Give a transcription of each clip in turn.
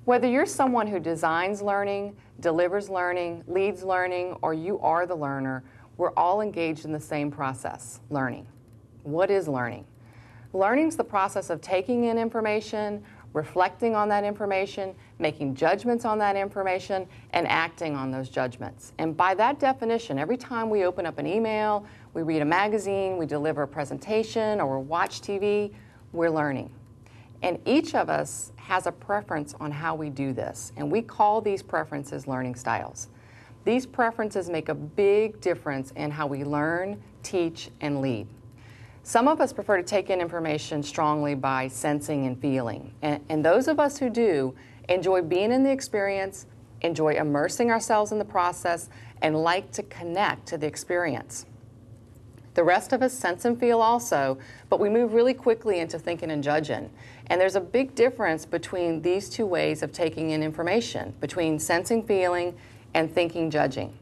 Whether you're someone who designs learning, delivers learning, leads learning, or you are the learner, we're all engaged in the same process, learning. What is learning? Learning is the process of taking in information, reflecting on that information, making judgments on that information, and acting on those judgments. And by that definition, every time we open up an email, we read a magazine, we deliver a presentation, or we watch TV, we're learning. And each of us has a preference on how we do this, and we call these preferences learning styles. These preferences make a big difference in how we learn, teach, and lead. Some of us prefer to take in information strongly by sensing and feeling, and those of us who do enjoy being in the experience, enjoy immersing ourselves in the process, and like to connect to the experience. The rest of us sense and feel also, but we move really quickly into thinking and judging. And there's a big difference between these two ways of taking in information, between sensing, feeling, and thinking, judging.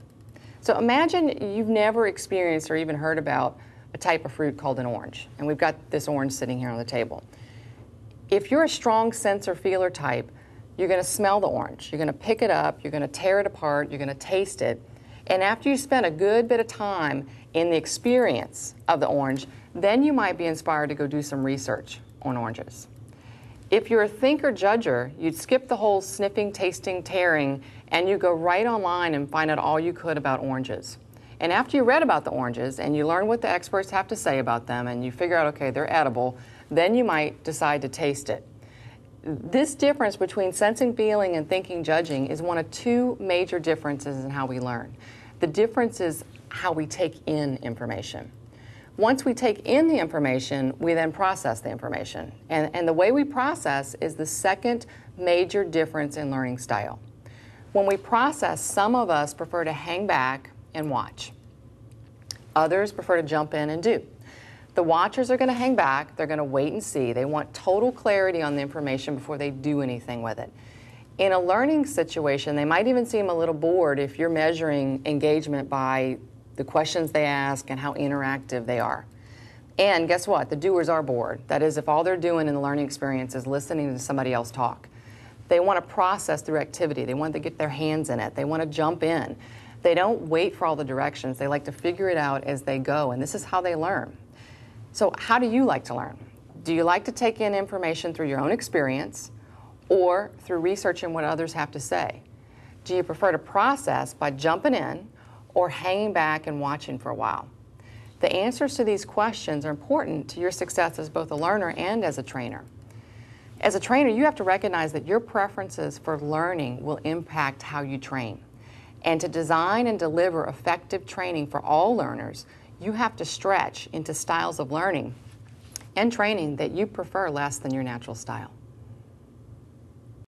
So imagine you've never experienced or even heard about a type of fruit called an orange. And we've got this orange sitting here on the table. If you're a strong sensor feeler type, you're going to smell the orange. You're going to pick it up, you're going to tear it apart, you're going to taste it. And after you spend a good bit of time in the experience of the orange, then you might be inspired to go do some research on oranges. If you're a thinker judger, you'd skip the whole sniffing, tasting, tearing, and you go right online and find out all you could about oranges. And after you read about the oranges and you learn what the experts have to say about them and you figure out, okay, they're edible, then you might decide to taste it. This difference between sensing, feeling, and thinking, judging is one of two major differences in how we learn. The difference is how we take in information. Once we take in the information, we then process the information. And the way we process is the second major difference in learning style. When we process, some of us prefer to hang back and watch. Others prefer to jump in and do. The watchers are going to hang back, they're going to wait and see. They want total clarity on the information before they do anything with it. In a learning situation, they might even seem a little bored if you're measuring engagement by the questions they ask and how interactive they are. And guess what? The doers are bored. That is, if all they're doing in the learning experience is listening to somebody else talk. They want to process through activity. They want to get their hands in it. They want to jump in. They don't wait for all the directions. They like to figure it out as they go, and this is how they learn. So how do you like to learn? Do you like to take in information through your own experience or through researching what others have to say? Do you prefer to process by jumping in or hanging back and watching for a while? The answers to these questions are important to your success as both a learner and as a trainer. As a trainer, you have to recognize that your preferences for learning will impact how you train. And to design and deliver effective training for all learners, you have to stretch into styles of learning and training that you prefer less than your natural style.